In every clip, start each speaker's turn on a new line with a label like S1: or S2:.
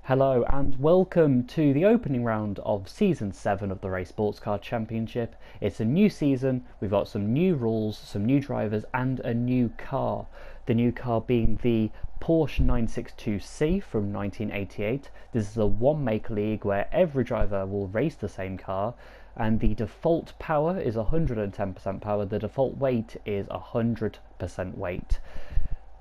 S1: Hello and welcome to the opening round of Season 7 of the Rei Sportscar Championship. It's a new season, we've got some new rules, some new drivers and a new car. The new car being the Porsche 962C from 1988. This is a one-make league where every driver will race the same car, and the default power is 110% power, the default weight is 100% weight.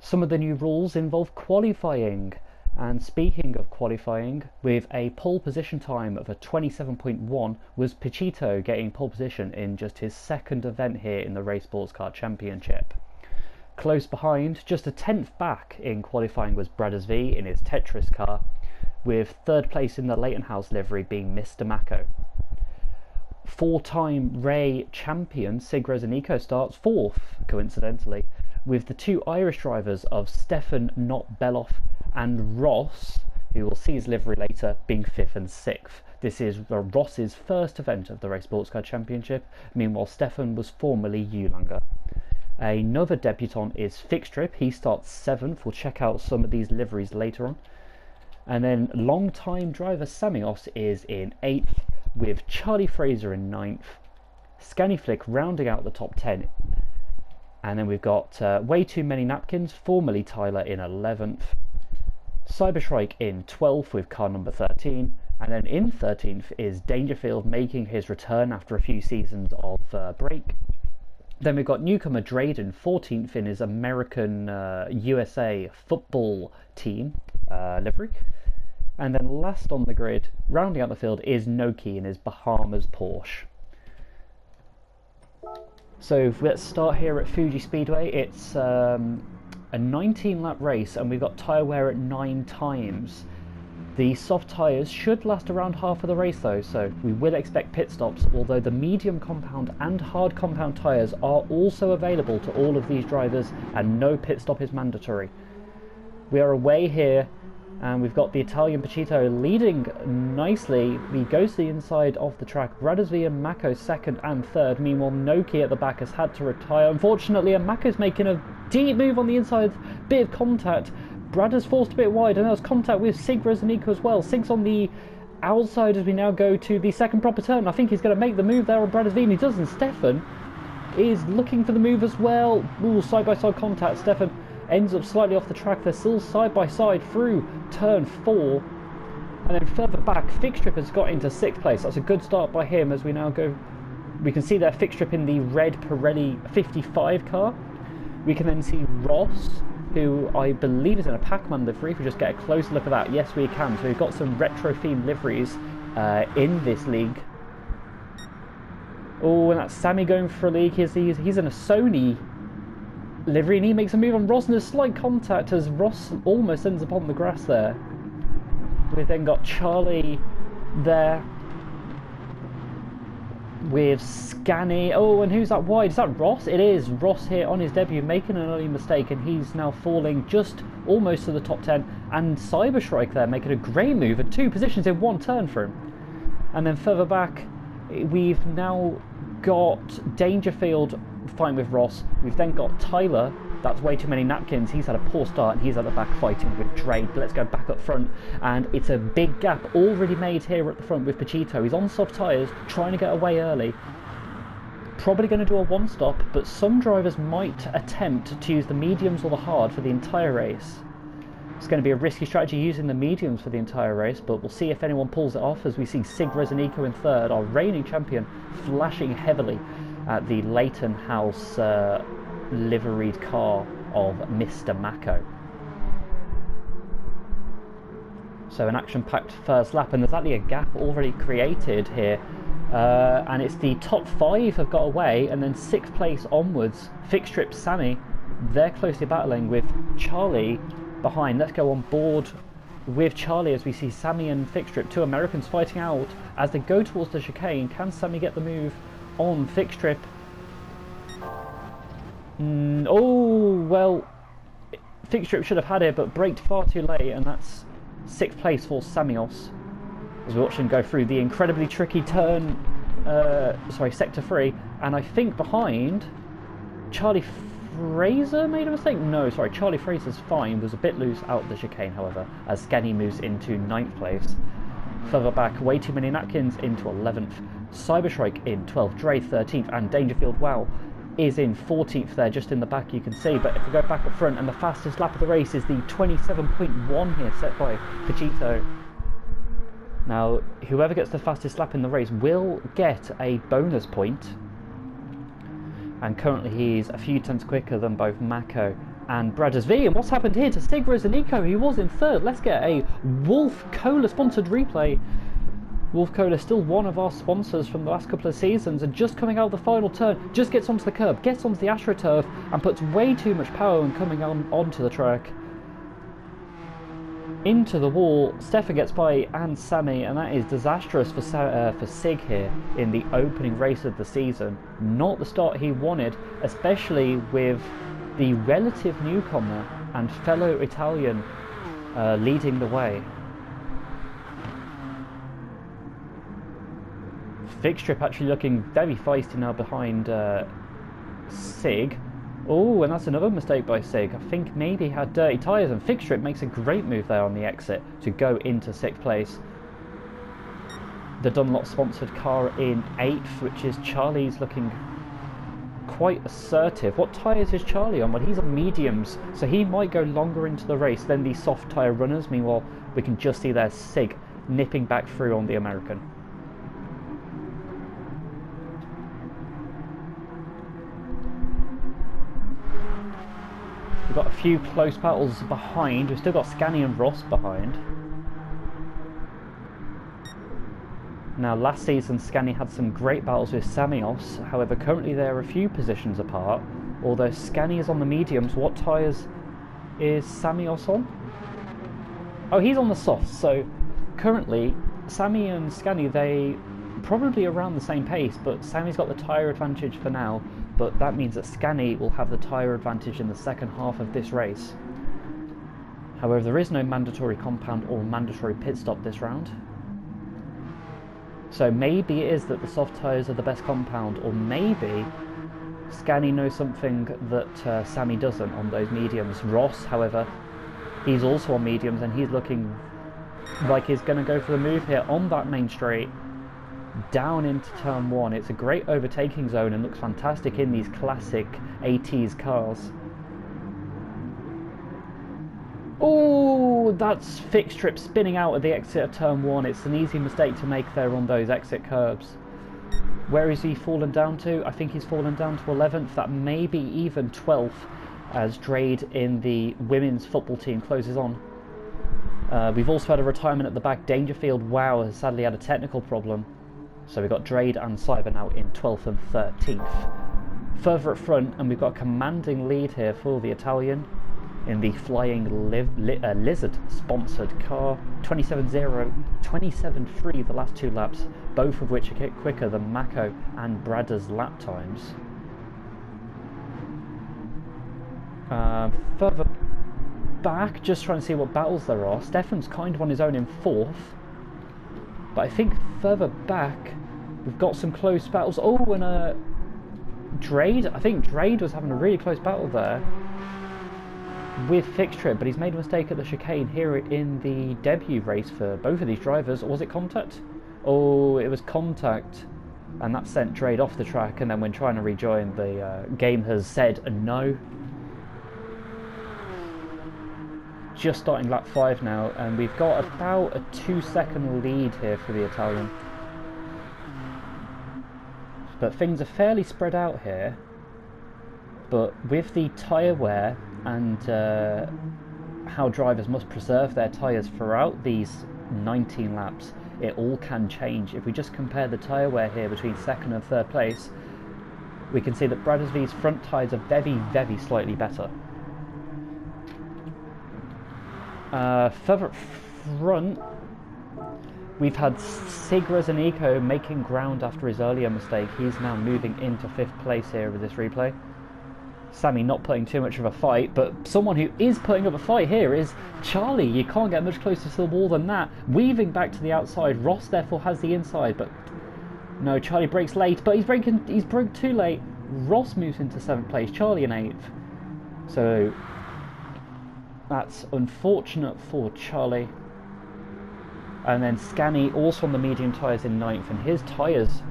S1: Some of the new rules involve qualifying. And speaking of qualifying, with a pole position time of a 27.1, was Pachito getting pole position in just his second event here in the Rei Sportscar Championship. Close behind, just a 10th back in qualifying, was Brothers V in his Tetris car, with third place in the Leighton House livery being Mr. Mako. Four-time Rei champion Sig Rezanico starts fourth, coincidentally, with the two Irish drivers of Stefan Not Beloff and Ross, who we'll see his livery later, being 5th and 6th. This is Ross's first event of the Rei Sportscar Championship, meanwhile Stefan was formerly Ulanger. Another debutant is Fixtrip, he starts 7th, we'll check out some of these liveries later on. And then long-time driver Samios is in 8th, with Charlie Fraser in 9th, Scannyflick rounding out the top 10. And then we've got Way Too Many Napkins, formerly Tyler, in 11th. Cyberstrike in 12th with car number 13, and then in 13th is Dangerfield making his return after a few seasons of break. Then we've got newcomer Drayden 14th in his American USA football team livery. And then last on the grid, rounding out the field, is Noki in his Bahamas Porsche. So let's start here at Fuji Speedway. It's a 19-lap race and we've got tyre wear at 9 times. The soft tyres should last around half of the race though, so we will expect pit stops, although the medium compound and hard compound tyres are also available to all of these drivers and no pit stop is mandatory. We are away here and we've got the Italian Pachito leading nicely. He goes to the inside of the track. Radazvi and Mako second and third. Meanwhile, Noki at the back has had to retire. Unfortunately, and Mako's making a deep move on the inside. Bit of contact. Brad has forced a bit wide, and there's contact with Sig Rezanico as well. Sig's on the outside as we now go to the second proper turn. I think he's going to make the move there on Radazvi, and he does, and Stefan is looking for the move as well. Ooh, side-by-side contact. Stefan ends up slightly off the track. They're still side by side through turn 4, and then further back Fixtrip has got into 6th place. That's a good start by him as we now go. We can see there Fixtrip in the red Pirelli 55 car. We can then see Ross, who I believe is in a Pac-Man livery. If we just get a closer look at that, yes we can. So we've got some retro themed liveries in this league. Oh, and that's Sammy going for a league. He's in a Sony livery and he makes a move on Ross and a slight contact as Ross almost ends up on the grass there. We've then got Charlie there with Scanny. Oh, and who's that wide? Is that Ross? It is Ross here on his debut making an early mistake and he's now falling just almost to the top 10, and Cyberstrike there making a great move at 2 positions in 1 turn for him. And then further back we've now got Dangerfield fighting with Ross. We've then got Tyler, that's Way Too Many Napkins. He's had a poor start and he's at the back fighting with Drake. Let's go back up front, and it's a big gap already made here at the front with Pachito. He's on soft tyres, trying to get away early. Probably going to do a 1-stop, but some drivers might attempt to use the mediums or the hard for the entire race. It's going to be a risky strategy using the mediums for the entire race, but we'll see if anyone pulls it off as we see Sig Rezanico in 3rd, our reigning champion, flashing heavily at the Leighton House liveried car of Mr. Mako. So an action-packed first lap, and there's actually a gap already created here, and it's the top 5 have got away, and then 6th place onwards, Fixtrip, Sammy, they're closely battling with Charlie behind. Let's go on board with Charlie as we see Sammy and Fixtrip, 2 Americans, fighting out as they go towards the chicane. Can Sammy get the move on Fixtrip? Oh, well, Fixtrip should have had it, but braked far too late, and that's 6th place for Samios. As we watch him go through the incredibly tricky turn, sector 3, and I think behind, Charlie Fraser made a mistake? No, sorry, Charlie Fraser's fine, was a bit loose out the chicane, however, as Skenny moves into 9th place. Further back, way too many napkins into 11th. Cyberstrike in 12th, Dre 13th, and Dangerfield Wow is in 14th there, just in the back you can see. But if we go back up front, and the fastest lap of the race is the 27.1 here, set by Fujito. Now, whoever gets the fastest lap in the race will get a bonus point. And currently he's a few tenths quicker than both Mako and Bradders V. And what's happened here to Sigras and Nico? He was in 3rd. Let's get a Wolf Cola sponsored replay. Wolf Cola still one of our sponsors from the last couple of seasons, and just coming out of the final turn, just gets onto the curb, gets onto the AstroTurf, and puts way too much power when coming onto the track. Into the wall, Stefan gets by, and Sammy, and that is disastrous for Sig here in the opening race of the season. Not the start he wanted, especially with the relative newcomer and fellow Italian leading the way. Fixtrip actually looking very feisty now behind Sig. Oh, and that's another mistake by Sig. I think maybe he had dirty tyres, and Fixtrip makes a great move there on the exit to go into 6th place. The Dunlop sponsored car in 8th, which is Charlie's, looking quite assertive. What tyres is Charlie on? Well, he's on mediums, so he might go longer into the race than the soft tyre runners. Meanwhile, we can just see there Sig nipping back through on the American. We've got a few close battles behind. We've still got Scanny and Ross behind. Now, last season Scanny had some great battles with Samios. However, currently they're a few positions apart. Although Scanny is on the mediums, what tyres is Samios on? Oh, he's on the softs. So currently, Sammy and Scanny, they probably around the same pace, but Sammy's got the tyre advantage for now. But that means that Scanny will have the tyre advantage in the second half of this race. However, there is no mandatory compound or mandatory pit stop this round. So maybe it is that the soft tyres are the best compound, or maybe Scanny knows something that Sammy doesn't on those mediums. Ross, however, he's also on mediums, and he's looking like he's going to go for the move here on that main straight. Down into turn 1. It's a great overtaking zone and looks fantastic in these classic 80s cars. Oh, that's Fixtrip spinning out at the exit of turn 1. It's an easy mistake to make there on those exit curbs. Where is he fallen down to? I think he's fallen down to 11th. That may be even 12th as Drade in the women's football team closes on. We've also had a retirement at the back. Dangerfield Wow has sadly had a technical problem. So we've got Drade and Cyber now in 12th and 13th. Further up front, and we've got a commanding lead here for the Italian in the Flying Lizard sponsored car. 27.0, 27.3 the last 2 laps, both of which are quicker than Mako and Bradder's lap times. Further back, just trying to see what battles there are. Stefan's kind of on his own in 4th. But I think further back, we've got some close battles. Oh, and Drade. I think Drade was having a really close battle there with Fixtrip, but he's made a mistake at the chicane here in the debut race for both of these drivers. Or was it contact? Oh, it was contact. And that sent Drade off the track, and then when trying to rejoin, the game has said a no. Just starting lap 5 now, and we've got about a 2-second lead here for the Italian. But things are fairly spread out here. But with the tyre wear and how drivers must preserve their tyres throughout these 19 laps, it all can change. If we just compare the tyre wear here between 2nd and 3rd place, we can see that Bradders V's front tyres are very, very slightly better. Further up front, we've had Sigras and Eco making ground after his earlier mistake. He's now moving into 5th place here with this replay. Sammy not putting too much of a fight, but someone who is putting up a fight here is Charlie. You can't get much closer to the wall than that. Weaving back to the outside. Ross therefore has the inside, but no, Charlie brakes late, but he's broke too late. Ross moves into 7th place, Charlie in 8th. So that's unfortunate for Charlie. And then Scani also on the medium tyres in 9th, and his tyres,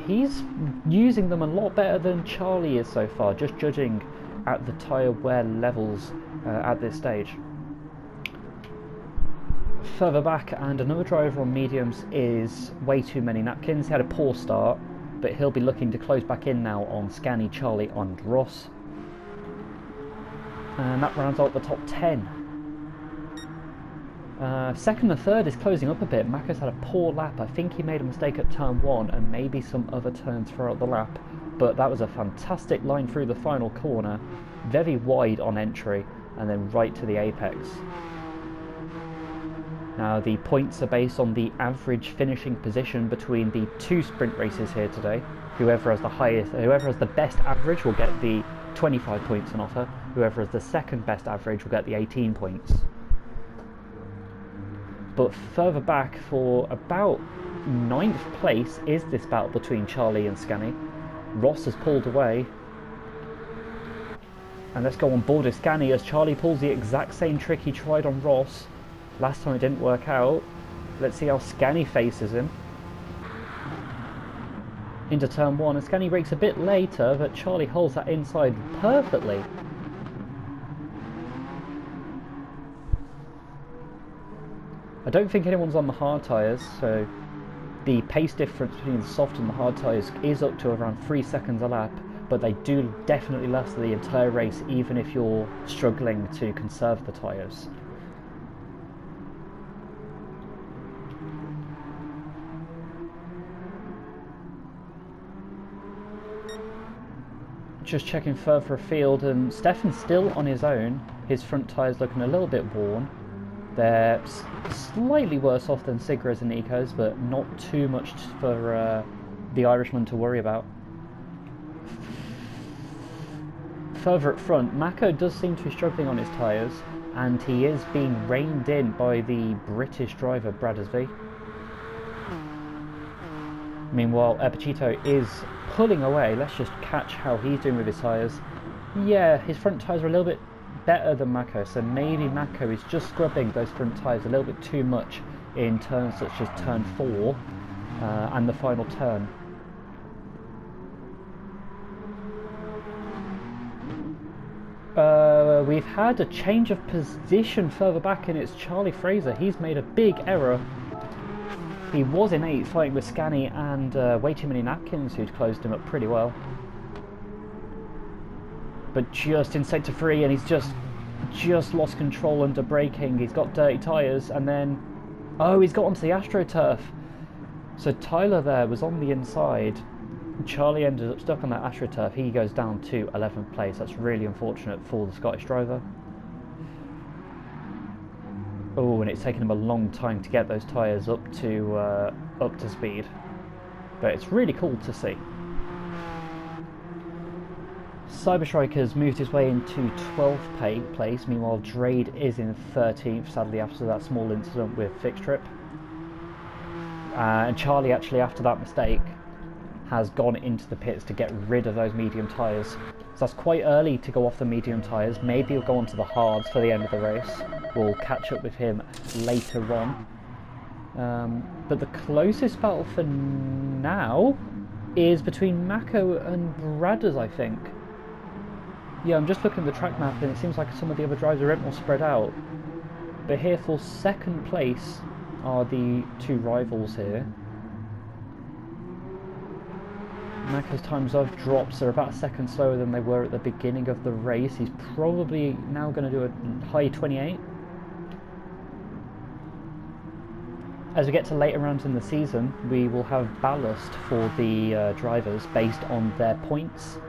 S1: he's using them a lot better than Charlie is so far, just judging at the tyre wear levels at this stage. Further back, and another driver on mediums is way too many napkins. He had a poor start, but he'll be looking to close back in now on Scani, Charlie and Ross. And that rounds out the top 10. Second and third is closing up a bit. Mako's had a poor lap. I think he made a mistake at turn 1 and maybe some other turns throughout the lap, but that was a fantastic line through the final corner, very wide on entry and then right to the apex. Now the points are based on the average finishing position between the 2 sprint races here today. Whoever has the best average will get the 25 points on offer. Whoever has the second best average will get the 18 points. But further back, for about 9th place, is this battle between Charlie and Scani. Ross has pulled away. And let's go on board with Scani as Charlie pulls the exact same trick he tried on Ross. Last time it didn't work out. Let's see how Scani faces him. Into turn 1, and Scani brakes a bit later, but Charlie holds that inside perfectly. I don't think anyone's on the hard tyres, so the pace difference between the soft and the hard tyres is up to around 3 seconds a lap, but they do definitely last the entire race, even if you're struggling to conserve the tyres. Just checking further afield, and Stefan's still on his own. His front tyres looking a little bit worn. They're slightly worse off than Sigra's and Nico's, but not too much for the Irishman to worry about. Further up front, Mako does seem to be struggling on his tyres, and he is being reined in by the British driver Bradesby. Meanwhile, Epicito is pulling away. Let's just catch how he's doing with his tyres. Yeah, his front tyres are a little bit better than Mako, so maybe Mako is just scrubbing those front tyres a little bit too much in turns such as turn 4 and the final turn. We've had a change of position further back, and it's Charlie Fraser. He's made a big error. He was in 8th fighting with Scani and way too many napkins, who'd closed him up pretty well. But just in sector 3, and he's just lost control under braking. He's got dirty tyres, and then he's got onto the AstroTurf. So Tyler there was on the inside. Charlie ended up stuck on that AstroTurf. He goes down to 11th place. That's really unfortunate for the Scottish driver. Oh, and it's taken him a long time to get those tyres up to speed. But it's really cool to see. Cyberstriker's moved his way into 12th place. Meanwhile, Drade is in 13th, sadly, after that small incident with Fixed Trip. And Charlie, actually, after that mistake, has gone into the pits to get rid of those medium tyres. So that's quite early to go off the medium tyres. Maybe he'll go onto the hards for the end of the race. We'll catch up with him later on. But the closest battle for now is between Mako and Bradders, I think. Yeah, I'm just looking at the track map, and it seems like some of the other drivers are a bit more spread out. But here for second place are the two rivals here. Mako's times off drops are about a second slower than they were at the beginning of the race. He's probably now going to do a high 28. As we get to later rounds in the season, we will have ballast for the drivers based on their points.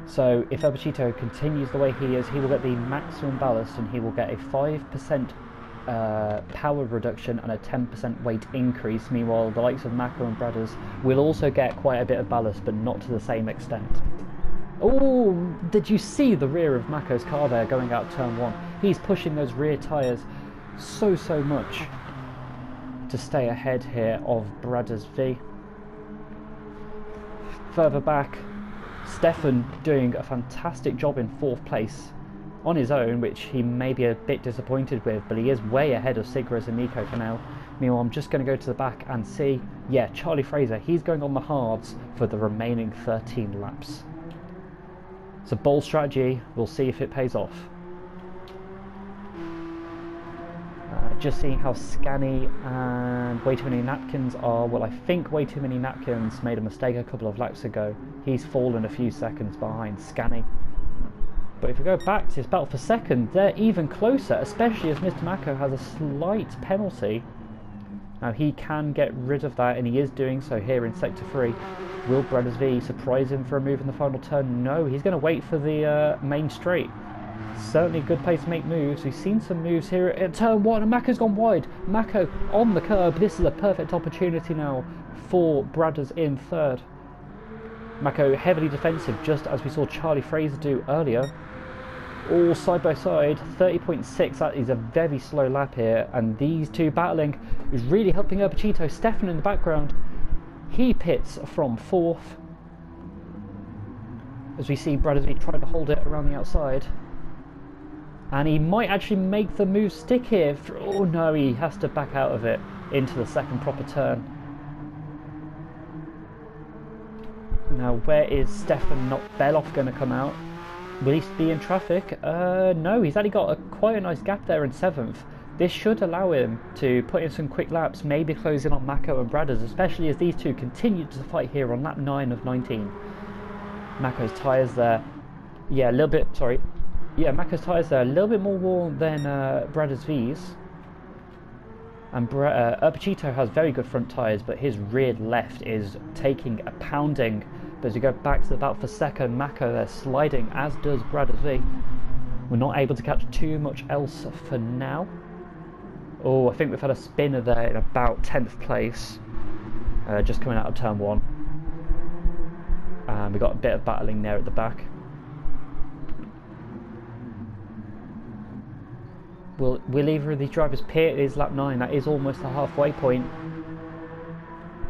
S1: So if Epicito continues the way he is, he will get the maximum ballast, and he will get a 5% power reduction and a 10% weight increase. Meanwhile, the likes of Mako and Bradders will also get quite a bit of ballast, but not to the same extent. Oh, did you see the rear of Mako's car there going out turn 1? He's pushing those rear tyres so much to stay ahead here of Bradders V. Further back, Stefan doing a fantastic job in 4th place on his own, which he may be a bit disappointed with, but he is way ahead of Sigras and Nico for now. Meanwhile, I'm just going to go to the back and see, yeah, Charlie Fraser, he's going on the hards for the remaining 13 laps. It's a bold strategy, we'll see if it pays off. Just seeing how Scanny and Way Too Many Napkins are. Well, I think Way Too Many Napkins made a mistake a couple of laps ago. He's fallen a few seconds behind Scanny. But if we go back to his battle for second, they're even closer, especially as Mr. Mako has a slight penalty. Now he can get rid of that, and he is doing so here in Sector 3. Will Brothers V surprise him for a move in the final turn? No, he's going to wait for the main straight. Certainly a good place to make moves. We've seen some moves here at turn 1, and Mako's gone wide. Mako on the curb. This is a perfect opportunity now for Brothers in 3rd. Mako heavily defensive, just as we saw Charlie Fraser do earlier. All side by side, 30.6, that is a very slow lap here, and these two battling is really helping Erpachito. Stefan in the background, he pits from 4th, as we see Brothers V trying to hold it around the outside. And he might actually make the move stick here. Oh no, he has to back out of it into the second proper turn. Now, where is Stefan not Beloff going to come out? Will he be in traffic? No, he's actually got quite a nice gap there in 7th. This should allow him to put in some quick laps, maybe close in on Mako and Brothers, especially as these two continue to fight here on lap 9 of 19. Mako's tyres there. Yeah, a little bit, sorry. Yeah, Mako's tyres there, a little bit more worn than Brothers V's. And Erpachito has very good front tyres, but his rear left is taking a pounding. But as we go back to the battle for second, Mako there sliding, as does Brothers V. We're not able to catch too much else for now. Oh, I think we've had a spinner there in about 10th place. Just coming out of turn 1. And we got a bit of battling there at the back. Will either of these drivers pit? It is lap 9, that is almost the halfway point.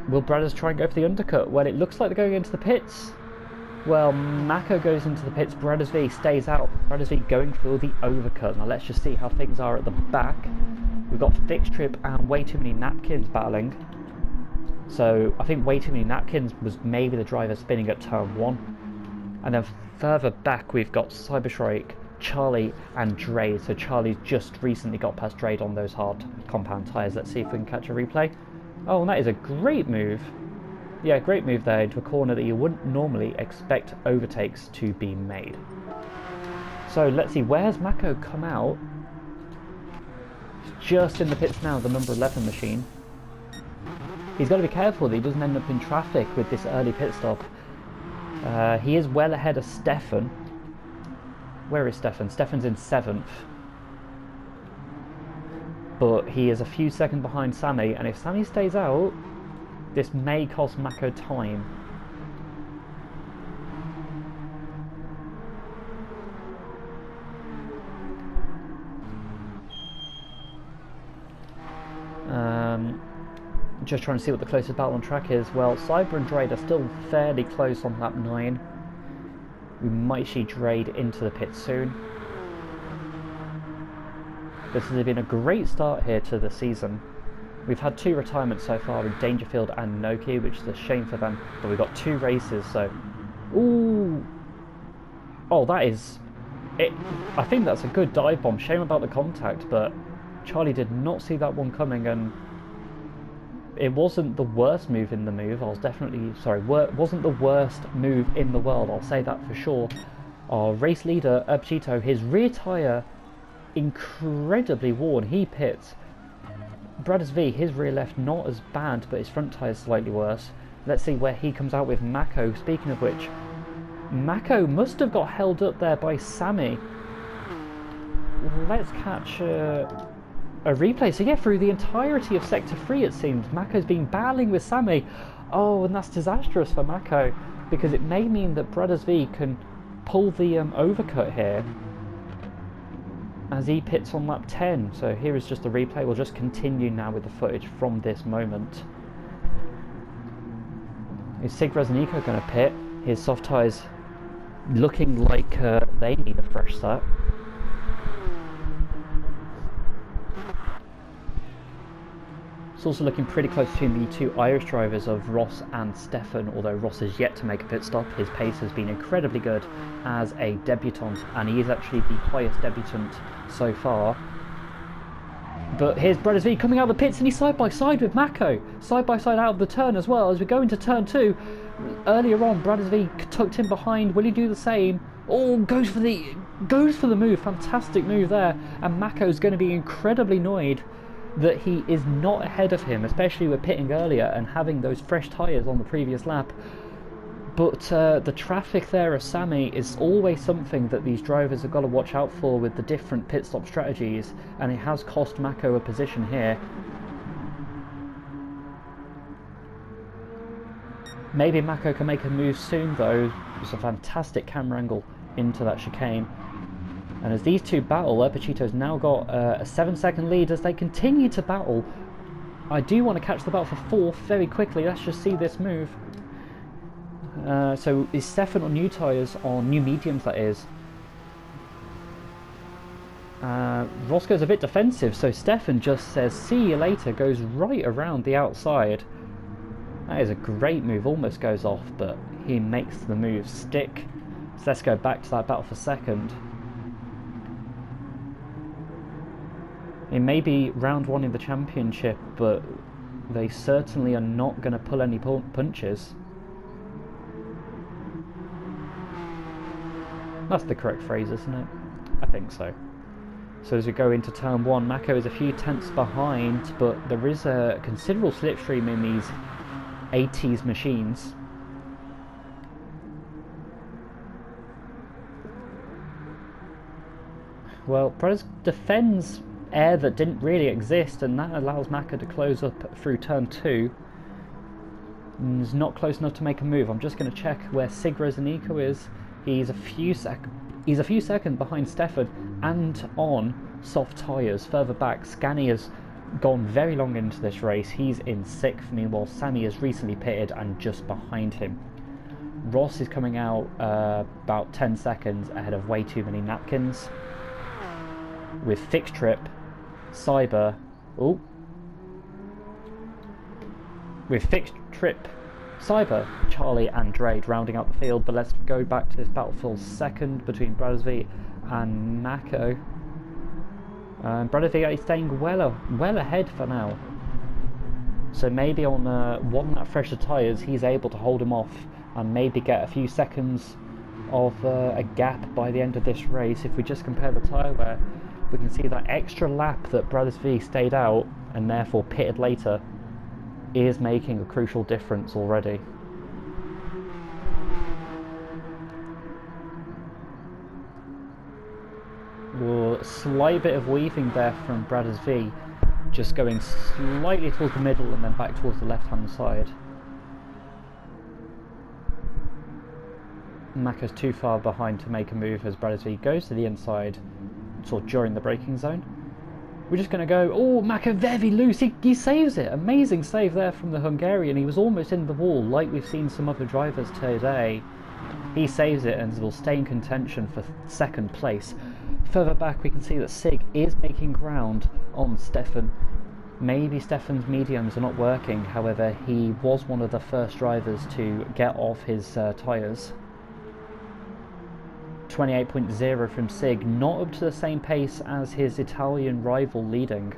S1: Will Brothers try and go for the undercut? Well, it looks like they're going into the pits. Well, Mako goes into the pits, Brothers V stays out. Brothers V going for the overcut. Now let's just see how things are at the back. We've got Fix Trip and Way Too Many Napkins battling. So I think Way Too Many Napkins was maybe the driver spinning at turn 1. And then further back we've got Cyberstrike, Charlie and Dre. So Charlie's just recently got past Dre on those hard compound tyres. Let's see if we can catch a replay. Oh, and that is a great move. Yeah, great move there into a corner that you wouldn't normally expect overtakes to be made. So let's see, where's Mako come out? He's just in the pits now, the number 11 machine. He's got to be careful that he doesn't end up in traffic with this early pit stop. He is well ahead of Stefan. Where is Stefan? Stefan's in 7th. But he is a few seconds behind Sammy, and if Sammy stays out, this may cost Mako time. Just trying to see what the closest battle on track is. Well, Cyber and Drade are still fairly close on lap 9. We might see Drade into the pit soon. This has been a great start here to the season. We've had 2 retirements so far in Dangerfield and Noki, which is a shame for them, but we've got 2 races, so... Ooh! Oh, that is... I think that's a good dive bomb. Shame about the contact, but Charlie did not see that one coming, and it wasn't the worst move in the move. I was definitely... Sorry, wasn't the worst move in the world, I'll say that for sure. Our race leader, Erpachito, his rear tyre incredibly worn. He pits. Brothers V, his rear left not as bad, but his front tyre is slightly worse. Let's see where he comes out with Mako. Speaking of which, Mako must have got held up there by Sammy. Let's catch a replay. So yeah, through the entirety of Sector 3 it seems, Mako's been battling with Sammy. Oh, and that's disastrous for Mako, because it may mean that Brothers V can pull the overcut here, as he pits on lap 10. So here is just a replay. We'll just continue now with the footage from this moment. Is Sigras Nico going to pit? His soft tyres looking like they need a fresh start. It's also looking pretty close between the two Irish drivers of Ross and Stefan, although Ross has yet to make a pit stop. His pace has been incredibly good as a debutant, and he is actually the highest debutant so far. But here's Brothers V coming out of the pits, and he's side by side with Mako, side by side out of the turn as well. As we go into turn 2, earlier on Brothers V tucked in behind. Will he do the same? Oh, goes for the move, fantastic move there, and Mako's going to be incredibly annoyed that he is not ahead of him, especially with pitting earlier and having those fresh tyres on the previous lap. But the traffic there of Sammy is always something that these drivers have got to watch out for with the different pit stop strategies, and it has cost Mako a position here. Maybe Mako can make a move soon though. It's a fantastic camera angle into that chicane. And as these two battle, Erpachito's now got a 7-second lead as they continue to battle. I do want to catch the battle for fourth very quickly. Let's just see this move. So is Stefan on new tyres, on new mediums that is. Ross goes a bit defensive, so Stefan just says see you later, goes right around the outside. That is a great move, almost goes off, but he makes the move stick. So let's go back to that battle for second. It may be round one in the championship, but they certainly are not going to pull any punches. That's the correct phrase, isn't it? I think so. So as we go into turn 1, Mako is a few tenths behind, but there is a considerable slipstream in these 80s machines. Well, Brothers defends air that didn't really exist, and that allows Mako to close up through turn 2. And is not close enough to make a move. I'm just going to check where Sigres and Nico is. He's a few seconds behind Stefan and on soft tyres. Further back, Scani has gone very long into this race. He's in 6th. Meanwhile, Sammy has recently pitted and just behind him. Ross is coming out about 10 seconds ahead of way too many napkins. With Fixed Trip, Cyber, with Fixed Trip, Cyber, Charlie and Drade rounding out the field. But let's go back to this battle for second between Brothers V and Mako. Brothers V is staying well ahead for now. So maybe on one lap fresher tyres he's able to hold him off and maybe get a few seconds of a gap by the end of this race. If we just compare the tyre wear, we can see that extra lap that Brothers V stayed out and therefore pitted later is making a crucial difference already. Well, a slight bit of weaving there from Brothers V, just going slightly towards the middle and then back towards the left hand side. Mako's too far behind to make a move as Brothers V goes to the inside, sort of during the braking zone. We're just going to go, oh, Mako very loose, he saves it. Amazing save there from the Hungarian. He was almost in the wall like we've seen some other drivers today. He saves it and will stay in contention for second place. Further back we can see that Sig is making ground on Stefan. Maybe Stefan's mediums are not working, however he was one of the first drivers to get off his tyres. 28.0 from Sig, not up to the same pace as his Italian rival leading,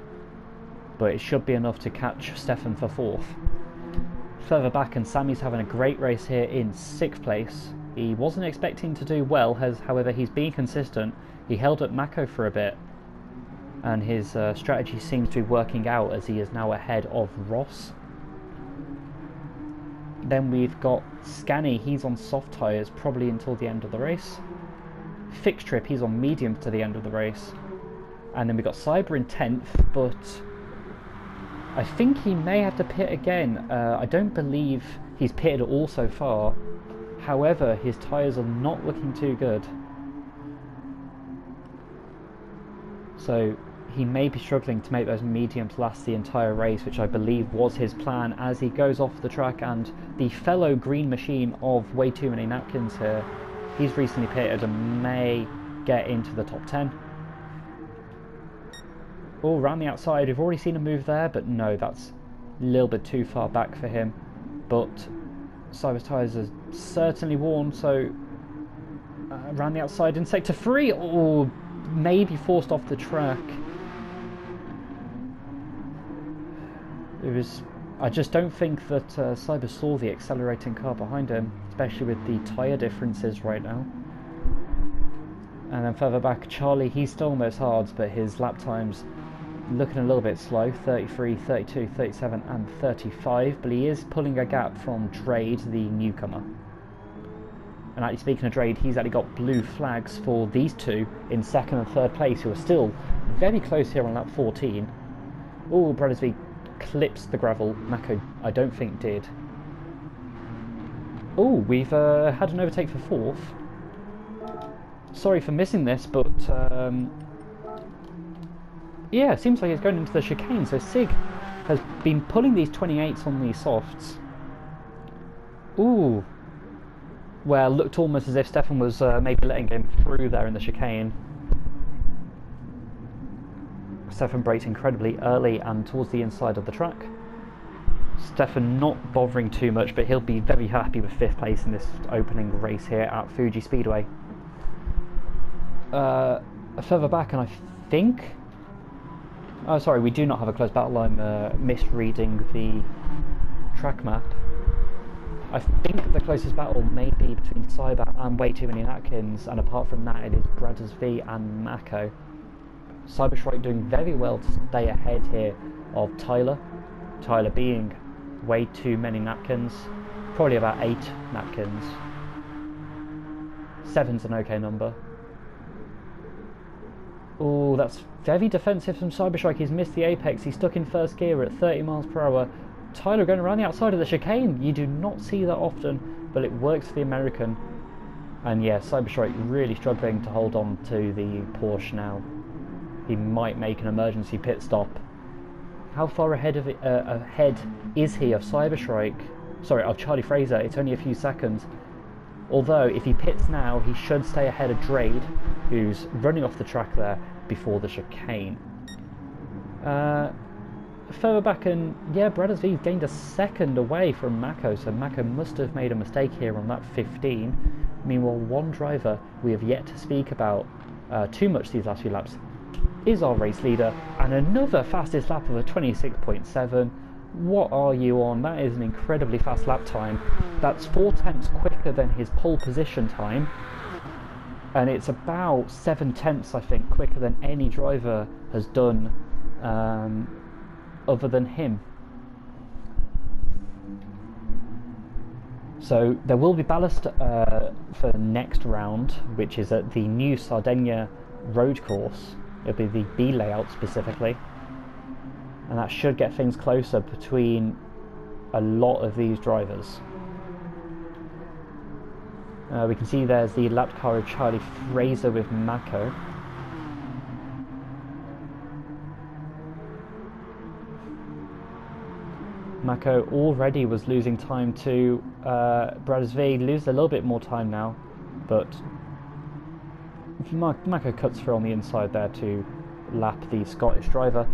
S1: but it should be enough to catch Stefan for fourth. Further back, and Sammy's having a great race here in 6th place. He wasn't expecting to do well, however he's been consistent. He held up Mako for a bit, and his strategy seems to be working out as he is now ahead of Ross. Then we've got Scani, he's on soft tyres probably until the end of the race. Fixed Trip, he's on medium to the end of the race. And then we've got Cyber in 10th, but I think he may have to pit again. I don't believe he's pitted at all so far. However, his tyres are not looking too good. So he may be struggling to make those mediums last the entire race, which I believe was his plan as he goes off the track, and the fellow green machine of way too many napkins here He's recently pitted and may get into the top 10. Oh, around the outside, we've already seen a move there, but no, that's a little bit too far back for him. But Cyber's tyres are certainly worn, so around the outside in sector 3, or maybe forced off the track. I just don't think that Cyber saw the accelerating car behind him, especially with the tyre differences right now. And then further back, Charlie, he's still on those hards, but his lap times looking a little bit slow, 33, 32, 37 and 35, but he is pulling a gap from Drade, the newcomer. And actually speaking of Drade, he's actually got blue flags for these two in second and third place, who are still very close here on lap 14. Oh, Brothers V clips the gravel. Mako, I don't think, did. Oh, we've had an overtake for fourth. Sorry for missing this, but yeah, it seems like it's going into the chicane, so Sig has been pulling these 28s on these softs. Ooh. Well, looked almost as if Stefan was maybe letting him through there in the chicane. Stefan braked incredibly early and towards the inside of the track. Stefan not bothering too much, but he'll be very happy with 5th place in this opening race here at Fuji Speedway. Further back, and I think... Oh, sorry, we do not have a close battle. I'm misreading the track map. I think the closest battle may be between Cyber and Way Too Many Atkins, and apart from that, it is Brothers V and Mako. Cyberstrike doing very well to stay ahead here of Tyler. Tyler being Way Too Many Napkins, probably about 8 napkins. 7's an okay number. Oh, that's very defensive from Cyberstrike. He's missed the apex. He's stuck in first gear at 30 miles per hour. Tyler going around the outside of the chicane. You do not see that often, but it works for the American. And yeah, Cyberstrike really struggling to hold on to the Porsche now. He might make an emergency pit stop. How far ahead is he of Cyberstrike? Sorry, of Charlie Fraser. It's only a few seconds. Although, if he pits now, he should stay ahead of Drade, who's running off the track there before the chicane. Further back, and yeah, Brothers V gained a second away from Mako, so Mako must have made a mistake here on lap 15. Meanwhile, one driver we have yet to speak about too much these last few laps is our race leader, and another fastest lap of a 26.7. What are you on? That is an incredibly fast lap time. That's 4 tenths quicker than his pole position time, and it's about 7 tenths, I think, quicker than any driver has done other than him. So there will be ballast for the next round, which is at the new Sardinia road course. It'll be the B layout specifically, and that should get things closer between a lot of these drivers. We can see there's the lapped car of Charlie Fraser with Mako. Mako already was losing time to Brothers V. Loses a little bit more time now, but Mako cuts through on the inside there to lap the Scottish driver.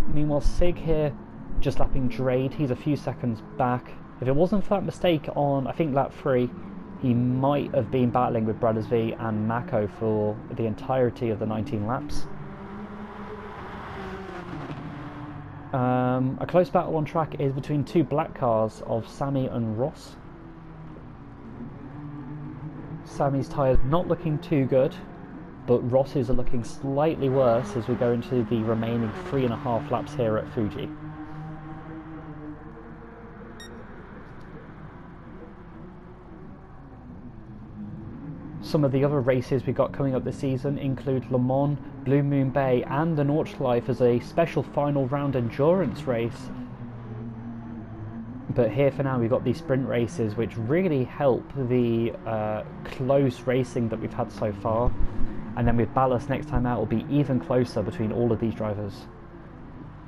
S1: Meanwhile, Sig here just lapping Drade. He's a few seconds back. If it wasn't for that mistake on, I think, lap 3, he might have been battling with Brothers V and Mako for the entirety of the 19 laps. A close battle on track is between 2 black cars of Sammy and Ross. Sammy's tyres not looking too good, but Ross's are looking slightly worse as we go into the remaining 3.5 laps here at Fuji. Some of the other races we got coming up this season include Le Mans, Blue Moon Bay and the Nordschleife as a special final round endurance race. But here for now we've got these sprint races which really help the close racing that we've had so far. And then with ballast next time out will be even closer between all of these drivers.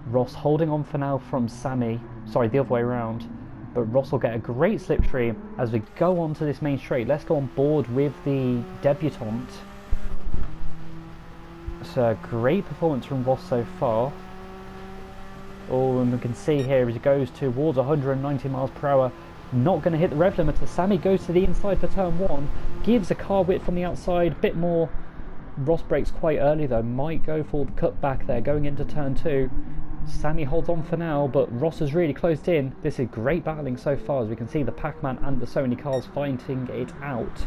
S1: Ross holding on for now from Sammy, sorry, the other way around, but Ross will get a great slipstream as we go on to this main straight. Let's go on board with the debutant. It's a great performance from Ross so far. Oh, and we can see here as he goes towards 190 miles per hour, not going to hit the rev limiter. Sammy goes to the inside for turn 1, gives a car width from the outside, a bit more. Ross brakes quite early though, might go for the cut back there going into turn 2. Sammy holds on for now, but Ross has really closed in. This is great battling so far as we can see the Pac-Man and the Sony cars fighting it out.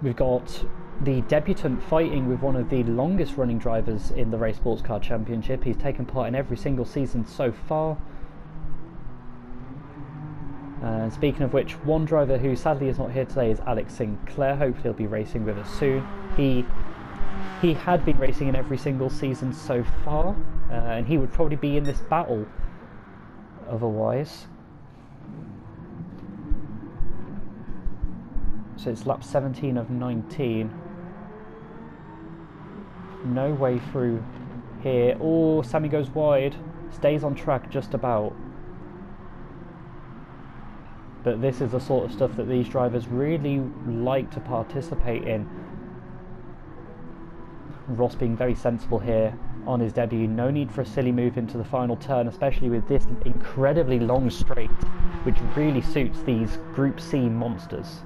S1: We've got the debutant fighting with one of the longest running drivers in the Rei Sportscar Championship. He's taken part in every single season so far. Speaking of which, one driver who sadly is not here today is Alex Sinclair. Hopefully he'll be racing with us soon. He had been racing in every single season so far, and he would probably be in this battle otherwise. So it's lap 17 of 19. No way through here. Oh, Sammy goes wide. Stays on track just about. But this is the sort of stuff that these drivers really like to participate in. Ross being very sensible here on his debut. No need for a silly move into the final turn, especially with this incredibly long straight, which really suits these Group C monsters.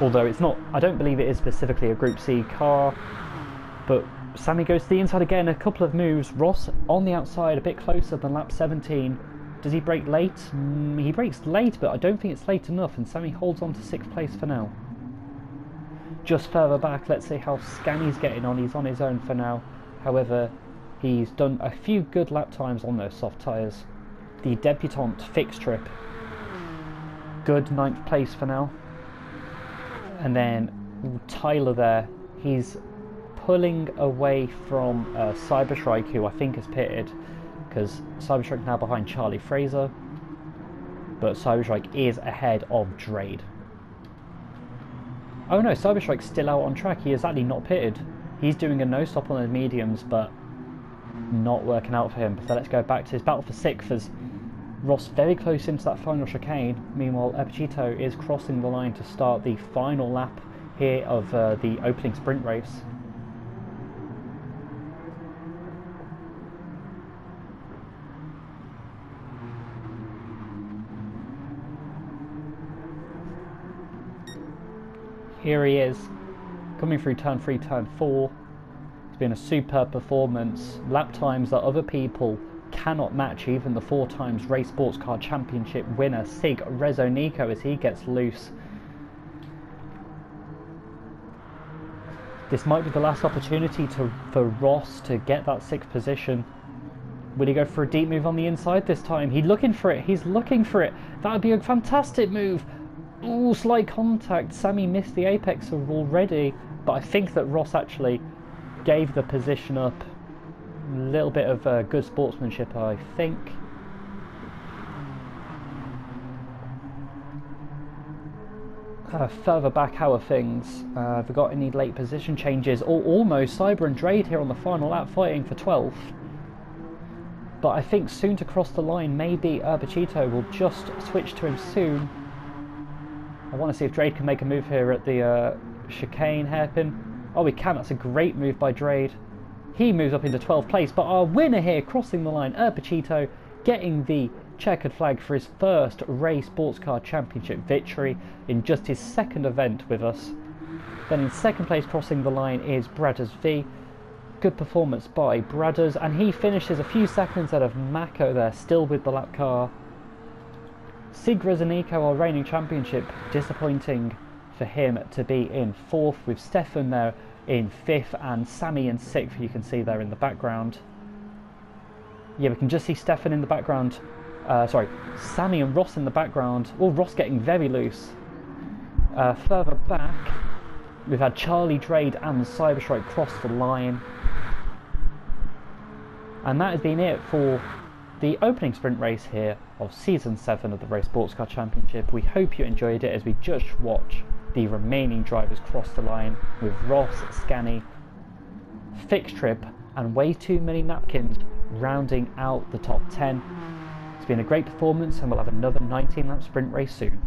S1: Although it's not, I don't believe it is specifically a Group C car, but Sammy goes to the inside again, a couple of moves. Ross on the outside, a bit closer than lap 17. Does he brake late? He brakes late, but I don't think it's late enough, and Sammy holds on to 6th place for now. Just further back, let's see how Scanny's getting on. He's on his own for now. However, he's done a few good lap times on those soft tyres. The debutant fixed trip, good 9th place for now. And then Tyler there, he's pulling away from Cyberstrike, who I think has pitted, because Cyberstrike now behind Charlie Fraser, but Cyberstrike is ahead of Drade. Oh no, Cyberstrike's still out on track. He is actually not pitted. He's doing a no-stop on the mediums, but not working out for him. So let's go back to his battle for 6th as Ross very close into that final chicane. Meanwhile, Epicito is crossing the line to start the final lap here of the opening sprint race. Here he is, coming through turn 3, turn 4. It's been a superb performance. Lap times that other people cannot match, even the 4 times Rei Sportscar Championship winner Sig Rezonico as he gets loose. This might be the last opportunity for Ross to get that 6th position. Will he go for a deep move on the inside this time? He's looking for it. He's looking for it. That would be a fantastic move. Ooh, slight contact. Sammy missed the apex already, but I think that Ross actually gave the position up. A little bit of good sportsmanship, I think. Further back, how are things? Have we got any late position changes? Or almost Cyber and Drade here on the final lap fighting for 12th. But I think soon to cross the line, maybe Urbachito will just switch to him soon. I want to see if Drade can make a move here at the chicane hairpin. Oh, he can. That's a great move by Drade. He moves up into 12th place, but our winner here, crossing the line, Urbachito, getting the checkered flag for his first Rei Sportscar Championship victory in just his 2nd event with us. Then in 2nd place, crossing the line, is Bradders V. Good performance by Bradders, and he finishes a few seconds out of Mako there, still with the lap car. Sig Rezonico, our reigning championship, disappointing for him to be in 4th, with Stefan there in 5th and Sammy in 6th, you can see there in the background. Yeah, we can just see Stefan in the background. Sorry, Sammy and Ross in the background. Oh, Ross getting very loose. Further back, we've had Charlie, Drade and Cyberstrike cross the line. And that has been it for the opening sprint race here of Season 7 of the Rei Sportscar Championship. We hope you enjoyed it as we just watch the remaining drivers cross the line, with Ross, Scanny, fixed trip, and way too many napkins rounding out the top 10. It's been a great performance, and we'll have another 19 lap sprint race soon.